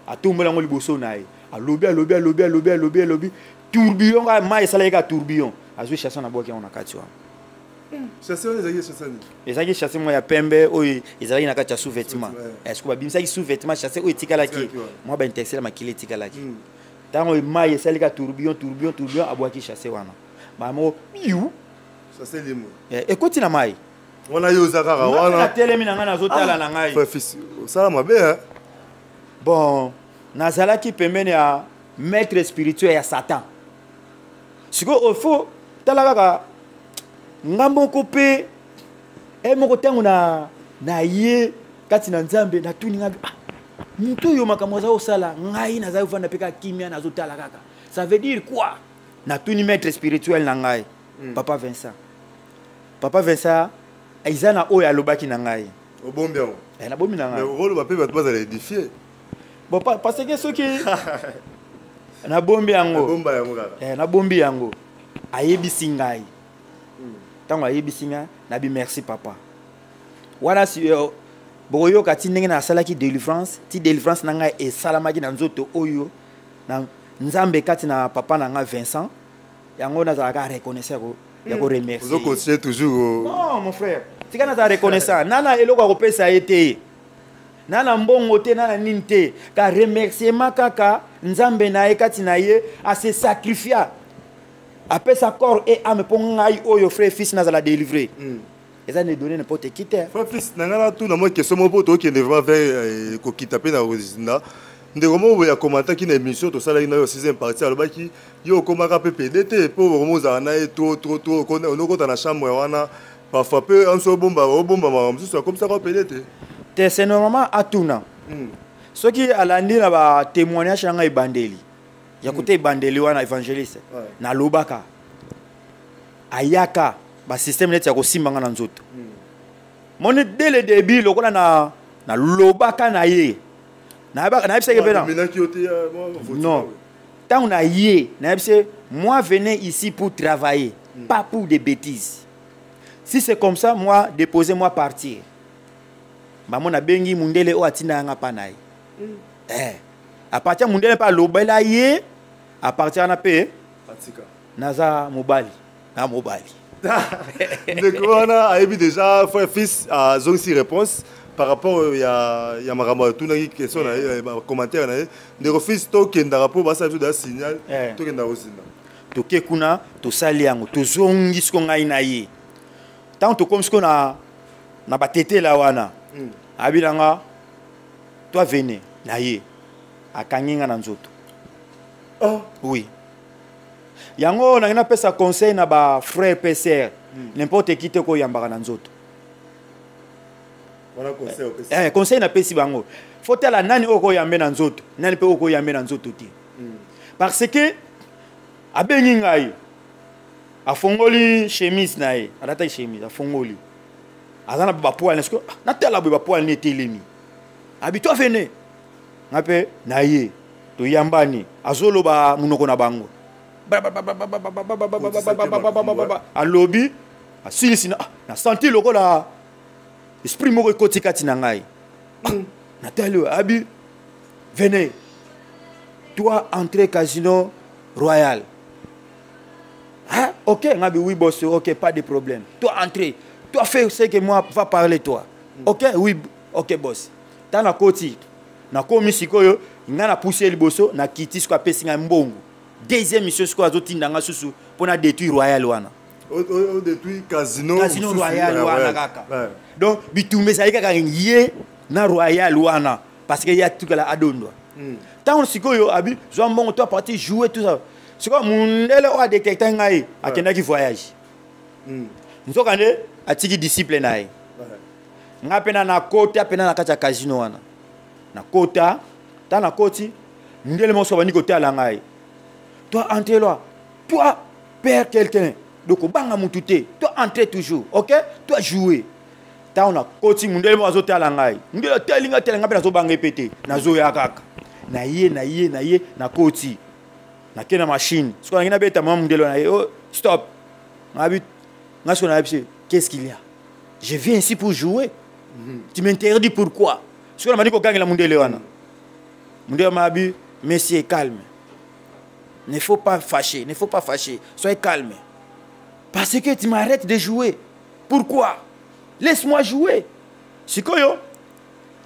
Speaker 2: atumbola ngo liboso nae alobi tourbillon ga mai salaika tourbillon azui chasser na boki na kati wana
Speaker 1: chasser
Speaker 2: ezaki chasser mo ya pembe oyo ezalaki na kati ya sous-vêtement est-ce que babimisa ki sous-vêtement chasser oyo tikalaki moi ba intexela makile tikalaki tango mai salika tourbillon abwaki chasser wana bamo yu
Speaker 1: chasser limo
Speaker 2: ekoti na mai
Speaker 1: wana yo zakara wana
Speaker 2: telemi na ngana zotala na ngai
Speaker 1: fils ça mabe hein
Speaker 2: bon nazalaki pembeni ya maître spirituel ya Satan siko au fond talaka ngambo kope moko tango na ye kati na nzambe na tuni ngabi mutu yo makambo za osala ngai naza ufanda peka kimia nazotala kaka ça veut dire quoi na tuni maître spirituel na ngai papa Vincent aizana oyo alobaki na ngai
Speaker 1: obombi yango
Speaker 2: na bombi na ngai
Speaker 1: mais rôle ba pe ba bazala édifier
Speaker 2: bon parce que soki na bombi yango na bombi yango ayebisi ngai tango ayebisi ngai nabi merci papa wana si boyoka ti ndenge na salaki délivrance na ngai esalamaki na nzoto oyo na nzambe kati na papa na ngai Vincent yango nazalaka reconnaissant ya ko remercier
Speaker 1: vous continuez toujours
Speaker 2: non mon frère tika na reconnaissant nana eloko akopesa ete nana mbongo te nana nini te ka remerciement kaka nzambe na ye kati na ye a se sacrifier apesa corps et âme pour ngai oyo frère fils nazala délivrer eza ne donner n'importe qui te
Speaker 1: frère fils nangana tout na moi question mo poto qui est vraiment vers ko kitaper na Rosinda ndeko mo ya commenter ki na émission to sala ina yo 6e partie alobaki yo komaka pe PDT po mo za na trop on ko na chambre wana parfois peu on so bomba mamsusu comme ça ko PDT
Speaker 2: te c'est normalement atuna ceux qui alandi na ba témoignage nga ibandeli ya kote ibandeli wana évangéliste na lobaka ayaka ba système net ya ko simbanga na nzoto moni dès le début lokola na lobaka na ye na ebisa ke pena non tant on a yé na ebisa moi venez ici pour travailler pas pour des bêtises si c'est comme ça moi déposer moi partir maman na bengi mundele o atina nga pa nayi à partir mundele pa lobela ye à partir na pe
Speaker 1: pratika
Speaker 2: naza mobali na mobali
Speaker 1: ndeko wana ayebi déjà frère fils a zongi réponse par rapport ya makambo tout na question na commentaire na ndeko fils to kenda rapport ba sa da signal to kenda osinda
Speaker 2: to ke kuna to sali yango to zongi sko ngai na ye tant to comme sko na batete la wana abilanga toi venez na ye akanginga na nzoto oui yango na pesa conseil na ba frère père n'importe qui te ko yambaka na nzoto
Speaker 1: wana conseil
Speaker 2: conseil na pesi bango faut tala nani oko yambe na nzoto nani pe oko yambe na nzoto ti parce que abengi ngai afongoli chemise na ye adata chemise afongoli azana ba poil est-ce que na tala ba poil ne telemi abi toi venez ngape na ye to yambani azolo ba munoko na bango alobi asilisi na senti lokola esprit moko ekoti kati na ngai Nathalie, Abi, venez. Toi, entrer Casino Royal. Hein? Ok, Ngabi, oui, boss, ok, pas de problème. Toi, entrer. Toi, fais ce que moi va parler, toi. Ok, oui, ok, boss. Dans la côte, na komi sikoyo, ngana poussé le bosso, na kiti sko apesi nga mbongo. Deuxième mission sko azotinda nga susu pour na détruire Royal wana.
Speaker 1: On détruit Casino
Speaker 2: Royal wana kaka. Donc bitumbe ça yaka yé na Royal wana parce que y a tout la adondo. Tant sikoyo abi zo mbongo toi parti jouer tout ça. Siko mundele o détecter ngai akenda ki voyage. Nzokane atiki discipline nae. Nga pena na kota pena na kata Casino wana. Na kota ta na koti ndele mo so bani kota la ngai. Toi entre là. Toi père quelqu'un. Donc banga mutute. Toi entre toujours. OK? Toi jouer. Ta on a koti ndele mo azota la ngai. Ndele telinga pena so banga pété. Na zo ya kaka. Na ye na koti. Na kena machine. Ce qu'on a beta mo ndele na ye. Oh stop. Ngabi ngaso na bise. Qu'est-ce qu'il y a? Je viens ici pour jouer. Tu m'interdis pourquoi? Ce qu'on a dit qu'on gagne la Mundele wana. Mundele m'a dit, monsieur, calme. Ne faut pas fâcher, ne faut pas fâcher. Soyez calme. Parce que tu m'arrêtes de jouer. Pourquoi? Laisse-moi jouer. C'est quoi yo?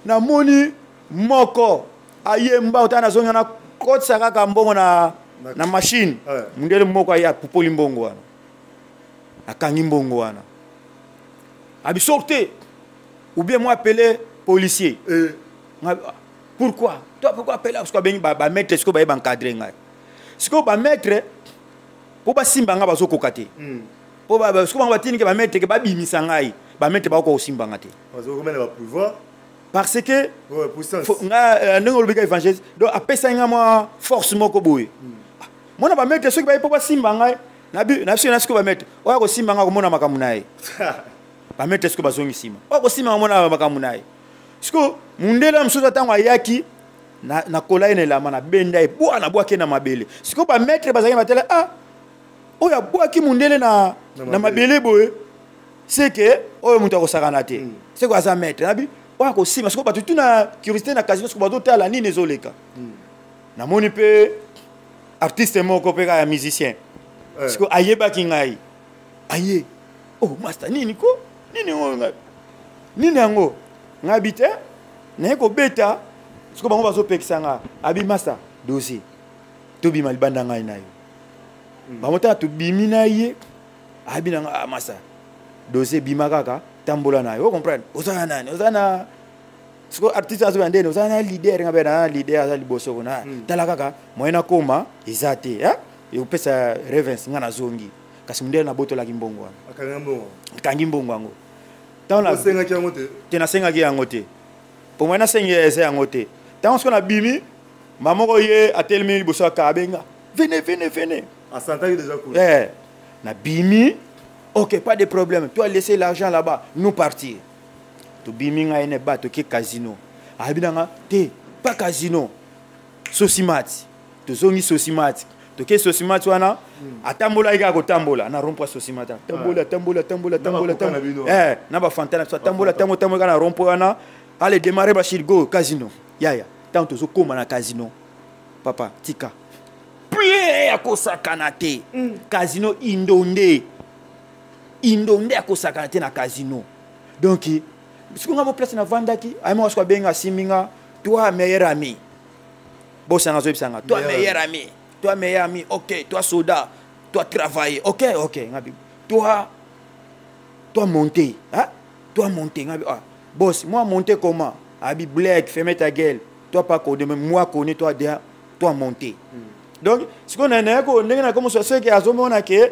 Speaker 2: Na moni moko ayemba utana zonga na kote sakaka mbongo na machine. Mundele moko aya pupoli mbongo wana. Akangi mbongo wana. Abi sortez. Ou bien moi appeler policier. Pourquoi? Toi pourquoi appeler? Parce que ba maître est-ce que ba encadrer ngai. Ce que ba maître pour ba simba nga bazo kokate. Pour ba ce que ba tini ke ba maître ke ba bimisa ngai. Ba maître ba ko simba ngate.
Speaker 1: Bazo comment va pouvoir?
Speaker 2: Parce que
Speaker 1: ouais, puissance.
Speaker 2: Nga ndenge lobika évangile. Donc apesa nga moi force moko boye. Moi na ba maître ce que ba pour ba simba ngai. Na ce que ba maître. Oya ko simba nga ko mona makamu nae. Ba mettre ce que bazongi sima. Oko sima mona bakamunaye. Siko mundela msuza tango ayaki na kolai ne la mana benda e bwana bwake na mabele. Siko ba mettre bazangi batela oya bwaki mundele na mabele boye. C'est que oyo mutu akosakana te. C'est quoi ça mettre nabi? Oya ko sima siko batu tuna curiosité na Casino siko bazo tala nini ezoleka. Na moni pe artiste moko pe ka musicien. Siko ayeba kingai. Aye. Oh master nini ko? Nini yango ngabite na ko beta siko bango bazo pekisanga abi master dossier to bima libanda ngai nayo bamota to bimi na ye abi na master dossier bima kaka tambola nayo comprendre ozana nani ozana siko artiste azo bandene ozana leader ngabe na leader aza liboso kona tala kaka moyena koma ezate e upesa reverence ngana zongi kasi mundele na boto la kimbongo akangi mbongo yango tana
Speaker 1: senga ki yango te
Speaker 2: tena senga ki yango te pour moi na senga ese yango te tant ce qu'on a bimi mamoko ye atelemi liboso ka benga venez
Speaker 1: à santaki déjà cool
Speaker 2: na bimi OK pas de problème toi laisser l'argent là-bas nous partir to bimi nga ene ba to ke Casino abinanga te pas Casino Sosimati to zongi Sosimati to ke Sosimati wana atambola ika ko tambola na rompo Sosimati tambola na ba fantana so tambola na rompo wana allez démarrer ba shirgo Casino yaya tant to zo koma na Casino papa tika plie akosakana te Casino indonde akosakana te na Casino donc si on a place na vandaki ay mo so benga siminga toi meilleur ami bossa na zo bisanga toi meilleur ami OK toi soldat toi travailler OK ngabi toi monter toi monter ngabi boss moi monter comment abi blague ferme ta gueule toi pas connais moi connais toi déjà toi monter donc ce qu'on a ko ndengena comme ça ce qui azomona que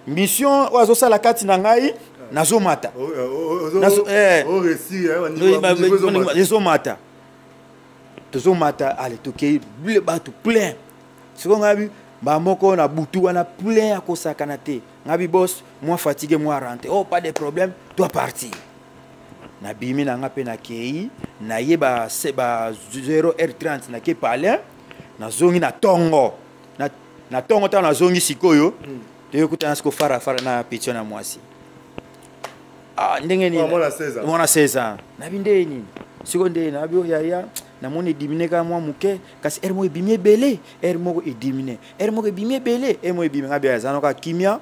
Speaker 2: mission oazo sala kati na ngai nazomata tozomata allez toke ble bato plein ce qu'on a vu ba moko na butu wana plein ya kosakana te ngabi boss moi fatigué moi rentré oh pas de problème toi partir na bimi na nga pe na kei na yeba seba 0h30 na ke palais na zongi na tongo na tongo ta na zongi sikoyo te yokuta nasko fara na pitio na mwasi ndenge ni
Speaker 1: mwana 16
Speaker 2: mwana 16 na bindeni seconde na bio yaya na moni diminuer ka moi muke kasi er mo ebimi belé er mo ediminuer er mo ebimi belé er mo ebimi ngabia zano ka kimia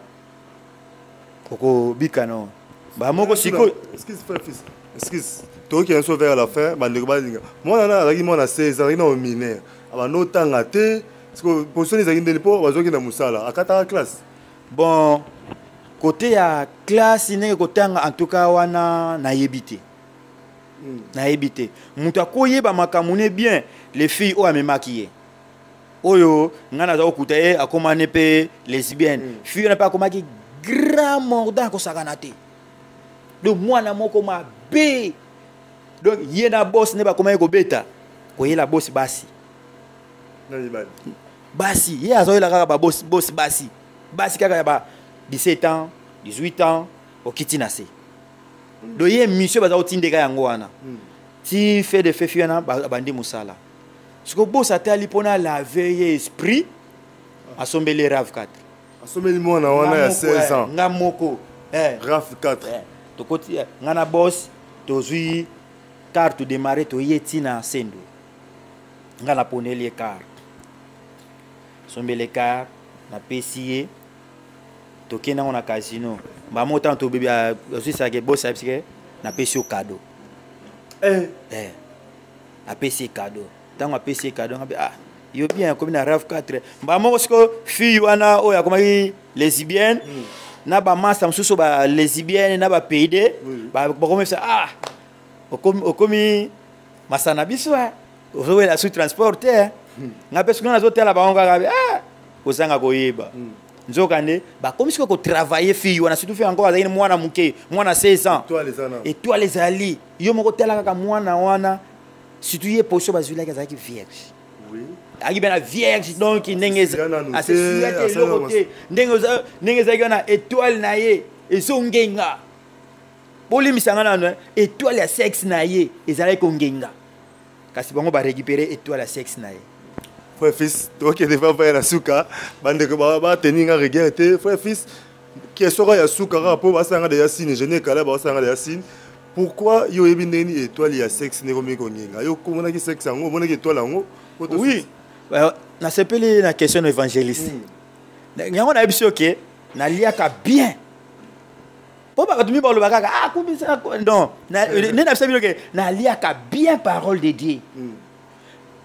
Speaker 2: koko bikano ba moko siko
Speaker 1: excuse frère fils excuse toi qui est un vers à la fin ba ndeko ba linga moi na azaki moi na 16 ans na au mineur aba no tanga te parce que position les akinde po bazoki na musala akata classe
Speaker 2: bon côté ya classe ne côté en tout cas wana na yebité na yebité mutu akoyeba makamune bien les filles o amemakiye oyo ngana za okuta e akomane pe lesbienne fille na pas komaki grand mordant ko sakana te de mwana moko ma be donc yena boss ne ba komane ko beta ko yela boss basi
Speaker 1: nani bali
Speaker 2: basi ye azoyela kaka ba boss basi kaka ba 17 ans 18 ans okiti na se do ye monsieur baza otindeka yango wana ti fait de fait fiana bandi musala siko boss atali pona la veille esprit asombele RAV 4
Speaker 1: asomeli mwana wana ya 16 ans
Speaker 2: ngamoko
Speaker 1: RAV 4
Speaker 2: to koti ngana boss tozui carte démarrer to yeti na sendo ngana poneli carte sombele carte na PCA to kena on a casino ba montant to bébé aussi ça que boss parce na PC cadeau a PC cadeau tant a PC cadeau ah yo bien comme na RAV 4 ba moko siko fille wana o ya comme lesbienne na ba massa msusu ba lesbienne na ba PD ba comme ça ah okomi masana biswa ozo la sous transporteur ngape siko na zo tela ba onga ah ozanga koyeba nzokande ba comme si ko travailler fille wana surtout fait encore azali mwana muke mwana 16 ans et toi les ali yo moko tela kaka mwana wana surtout ye poso bazula kazaki vierge oui aki bena vierge donc ndengeza asesiate lokote ndengeza kana étoile na ye ezongenga boli misangana na étoile ya sexe na ye ezali ko ngenga kasi bango ba récupérer étoile ya sexe na ye
Speaker 1: frère fils toi qui devais faire la souka bande que ba tenir un regard te frère fils qui sera ya souka rapport ba sanga de Yacine je n'ai kala ba sanga de Yacine pourquoi yo ebindeni étoile ya sexe ne komi ko ngenga yo komona ki sexe ngo mona ki étoile ngo
Speaker 2: oui na sepeli na question évangéliste nyango na biso ke na liaka bien po ba tumi ba lo bakaka ah kubisa non ne na sepeli ke na liaka bien parole de Dieu.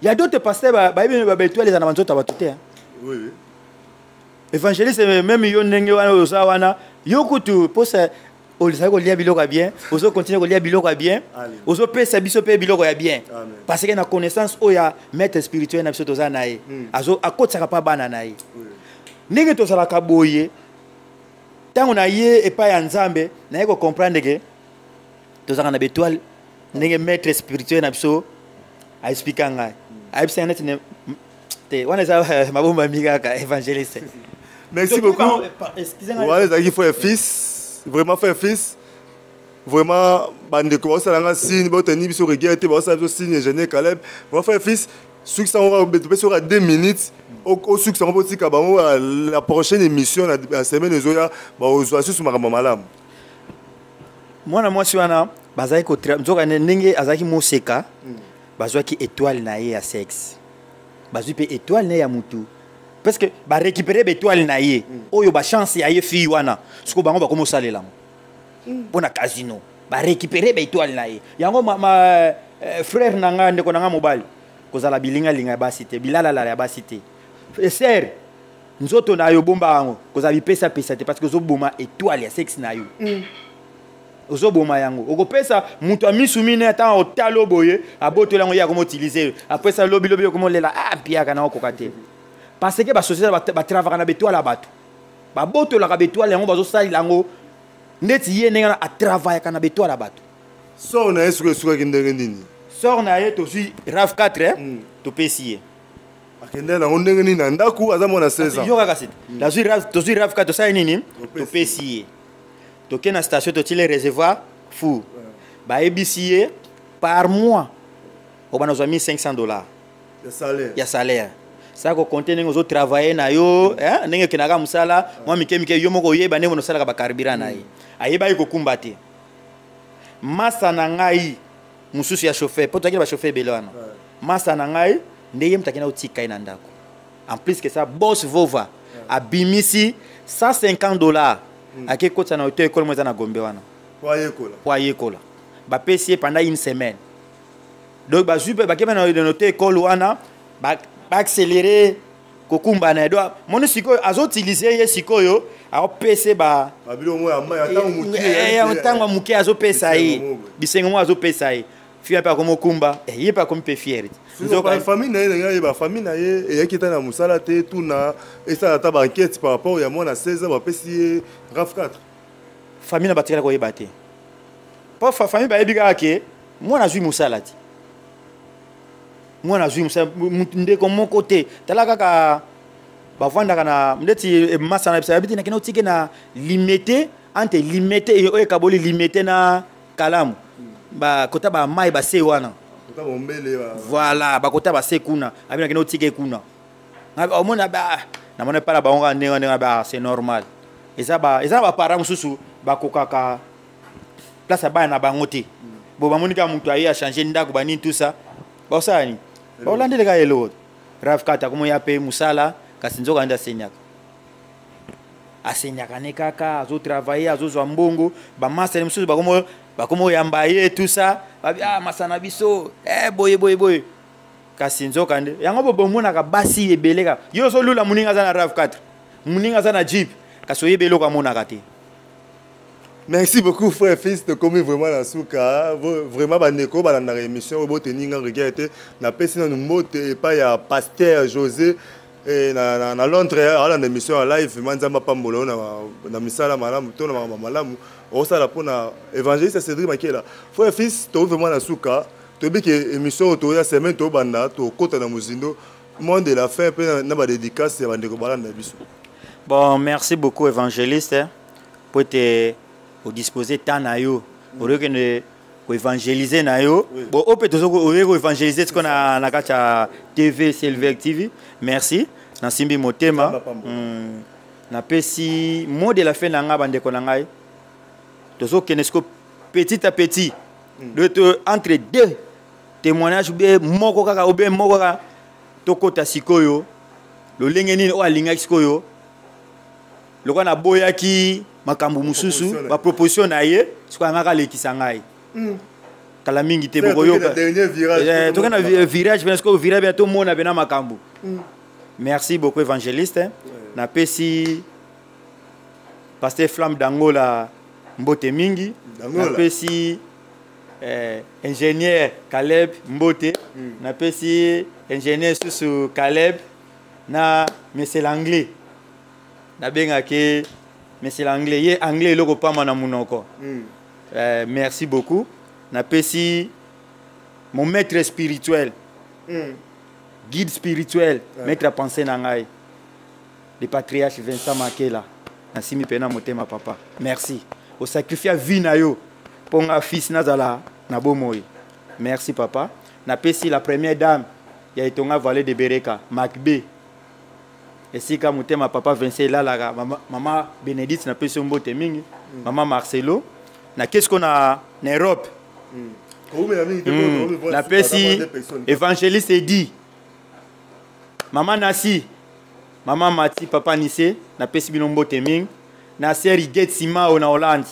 Speaker 2: Il y a d'autres pasteurs qui les anamantso tabatute.
Speaker 1: Oui.
Speaker 2: Évangéliste même yo ndenge wana ozawana yo kutu posa olisa ko lia biloko bien, ozo continuer ko lia biloko bien, ozo pesa biso pe biloko ya bien. Parce que na connaissance oya maître spirituel na biso tozana ye. Azo akotsa pa bana na ye. Ndenge tozala ka boye. Tango na ye epa ya Nzambe, na ye ko comprendre que tozaka na bétoile ndenge maître spirituel na biso a expliqué ngai. Évangéliste.
Speaker 1: Merci beaucoup. Voilà, les frères fils, vraiment frère fils, vraiment bande ko ça nga signe ba teni biso regardez ba ça biso signe jeune Caleb. Mon frère fils, ceux qui sont sur 2 minutes au ceux qui sont petit ka la prochaine émission la semaine zoya ba ozwa sur makambo malamu.
Speaker 2: Moi na si wana bazai ko nzoka ndenge azaki moseka. Bazwa ki étoile na ye ya sexe bazwi pe étoile na ya mutu parce que ba récupérer étoile na ye oyo ba chance ya ye fille wana siko bango ba komo salela pona casino ba récupérer étoile na ye yango ma frère nanga ndeko nanga mobali kozala bilinga linga ba cité bilala la ya ba cité sœur nzoto na yo bomba yango kozala bipesa pesa te parce que zo boma étoile ya sexe na yo ozoboma yango okopesa mutu amisumine ata otalo boye aboto lango ya komo utiliser après ça lobi komo lela ah piaka na okokate parce que ba société ba travailler na bétoile la bato ba boto la bétoile yango bazo sali lango ndeti ye nenga a travailler kana bétoile la bato
Speaker 1: so na yesu ko kindenge ndini
Speaker 2: sort na ye to suis RAV 4 to pesier
Speaker 1: akende na ndenge nini ndaku azamona 16 ans
Speaker 2: yo kaka c'est la suis RAV to suis RAV 4 to sai nini to pesier toke na station to tile réservoir fou ba ebisier par mois o bana zo $1,500 ya salaire ça ko compter ngo zo travailler na yo ndenge kenaka musala moi mike yo moko yeba ndenge no sala ka carburant na ye ayeba ko kumbate masa na ngai mususu ya chauffeur po tokela ba chauffeur belwana masa na ngai ndeye mtakina utika ina ndako en plus que ça boss vova abimisi $150 ake kota na hotel école mweza na Gombe wana pour yekola ba pesi pendant une semaine donc ba jupe ba kema na hotel école wana ba accélérer kokumba na do moni sikoyo azotiliser ye sikoyo a pese ba
Speaker 1: babilo mo ya
Speaker 2: ntango muke azopesa ye bisengo mo azopesa ye fia pa komo kumba ye pa komo pe fier
Speaker 1: nzoka famille na ye ba famille na ye e yakita na musala te tuna esa ta ba enquête par rapport ya mona 16 ans ba pesi RAF 4
Speaker 2: famille na batikala ko yebate po famille ba yebika ke mona zui musala ti mwana zui musala ndeko mon côté tala kaka bavanda kana ndeti masa na bisa biti na kina utike na limité ante limité e ekaboli limité na kalamu ba kota ba mai ba se wana
Speaker 1: kota bombele ba
Speaker 2: voilà ba kota ba se kuna abina kina utike kuna na omona ba na mona para ba onga ndenga ba c'est normal eza ba para mususu ba kokaka place ba na bangote bo ba monika muntu ayi a changer ndako ba ni tout ça ba osani ba olandele ka yelo RAF 4 komo ya pe musala kasi nzoka nda asenyaka ne kaka azo travailler azo zwa mbongo ba master mususu ba komo yamba ye tout ça ba masana biso boye kasi nzoka nde yango bomona ka basi ebeleka yo so lula muninga za na RAF 4 muninga za na jeep kasi oyebelo kwa mona kate.
Speaker 1: Merci beaucoup frère fils de comme vraiment la souka vraiment bandeko balanda émission bo teninga regardez na pesi na mote pa ya pasteur José et na Londres à la émission en live manzamba pambolo na misala malamu to na malamu o sala pona évangéliste Cédric Makela frère fils to vraiment la souka to bi que émission to ya semaine to banda to kota na muzindo monde de la fin pe na ba dédicace ya bandeko balanda biso.
Speaker 2: Bon, merci beaucoup évangéliste pour te disposer tant na yo pour que ne évangéliser na yo bon on peut toujours évangéliser ce qu'on a na kacha TV Silver TV merci na simbi motema na pesi mot de la fin na nga bandeko na ngai toujours kenesko petit à petit de entre deux témoignages be moko kaka obe moko kaka tokota sikoyo lo lengeni o alinga sikoyo lo kana boyaki makambu mususu ba proposition na ye siko ngaka lekisa ngai kala mingi te boko yo to kana virage parce que virage bientôt mona bena makambu merci beaucoup évangéliste na pesi pasteur Flamme d'Angola mbote mingi na pesi ingénieur Caleb mbote na pesi ingénieur susu Caleb na monsieur l'anglais na benga ke monsieur l'anglais ye anglais loko pama na munoko merci beaucoup na pesi mon maître spirituel guide spirituel maître à penser na ngai le patriarche Vincent Makela na simi pena motema papa merci au sacrifice vie na yo ponga fils nazala na bomoy merci papa na pesi la première dame ya itonga vallée de Bereka Macbe et si ka motema papa Vincent la maman Bénédicte na pesi mbote mingi maman Marcelo na qu'est-ce qu'on a en Europe la pesi évangéliste Edi maman Nasi maman Mati papa Nissé na pesi bilombo teming na sœur Igette Sima na Hollande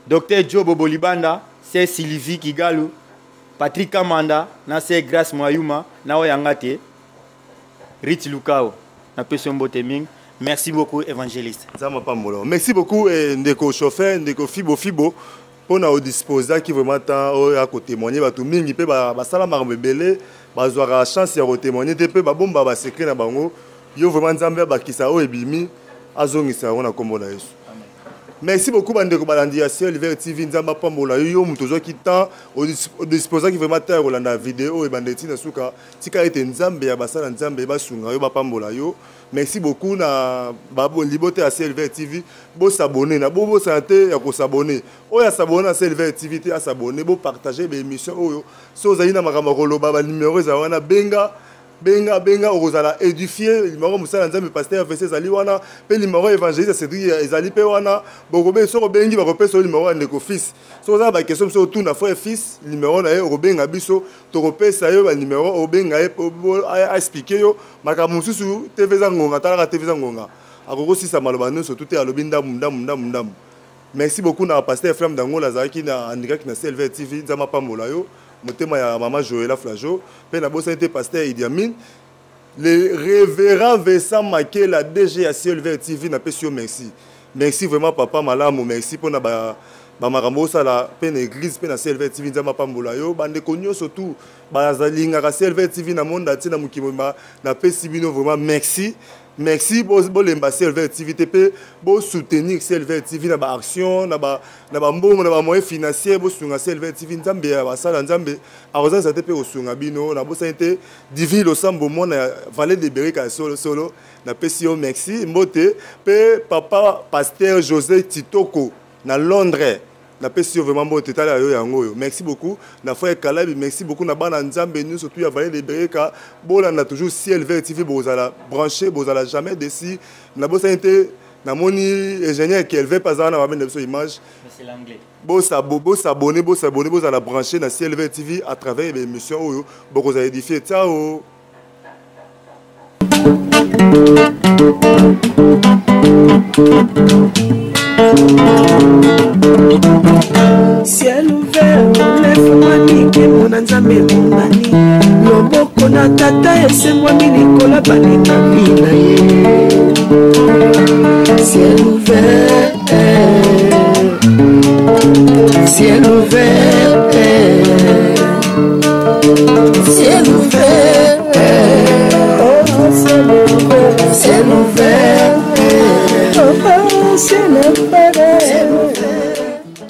Speaker 2: docteur Joe Bobolibanda sœur Sylvie Kigalu Patrick Kamanda na sœur Grace Moyuma na oyangate Rich Lukao na pesi bilombo teming merci beaucoup évangéliste
Speaker 1: merci beaucoup ndeko chauffeur ndeko fibo on a disposé qui vraiment à témoigner bato mingi pe ba sala marbebele bazwara chance ya témoigner te pe ba bomba ba secret na bango yo vraiment nzambe ba kisa o ebimi azongisa ona kombo na Yesu. Merci beaucoup bandeko balandi ya Silver TV nzamba pambola yo muto zo ki temps au disposé qui vraiment ta rolanda vidéo e bandeti na suka tika ete nzambe ya basala nzambe ba sunga yo ba pambola yo. Merci beaucoup na babo libote à Silver TV bo s'abonner na bo santé ya ko s'abonner o ya s'abonner à Silver TV te à s'abonner bo partager be émission oyo so zali na makambo koloba ba numéro za wana benga benga ozala édifier limaro musala nzambe pasteur VC zali wana pe limaro évangéliste Cédric ezali pe wana bokobe soko bengi bakopesa limaro ndeko fils so za ba question so tout na frère fils limaro na ye obenga biso tokopesa yo ba numéro obenga ye a expliquer yo makambo mususu TV za ngonga tala TV za ngonga akoko sisa maloba nyonso tout alobi ndamu. Merci beaucoup na pasteur Flamme d'Angola zaki na andika ki na CLV TV nzama pambola yo motema ya maman Joëla Flajo pe na bosa été pasteur Idi Amin le révérend Vincent Makela DG à CLV TV na pesio merci vraiment papa malamu merci pour na ba makambo sala pe na église pe na CLV TV nzama pambola yo bande konyo surtout bazalinga ka CLV TV na monde atina mukimoma na pesi bino vraiment merci pour l'embassy CLV TV TP pour soutenir CLV TV na ba action na ba mbongo na ba moyens financiers pour soutenir CLV TV nzambe ya basala nzambe arozan ça TP osunga bino na bo santé divine lo sambo mona Vallée de Berika solo na pesio merci mbote pe papa pasteur José Titoko na Londres na pesio vraiment mbote tala yo yango yo merci beaucoup na frère Kalabi merci beaucoup na bana nzambe nous surtout ya Vallée de Berika bola na toujours CLV TV bozala branché bozala jamais déci na bo santé na moni ingénieur qui élevé pas na ba ben de image
Speaker 2: c'est l'anglais
Speaker 1: bo s'abonner bozala branché na CLV TV à travers les émissions oyo bokozala édifier ciao.
Speaker 3: Ciel ouvert, lève-moi nique mon anzambe monani loboko na tata esemwa milikola balinga bina ye ciel ouvert ciel ouvert ciel ouvert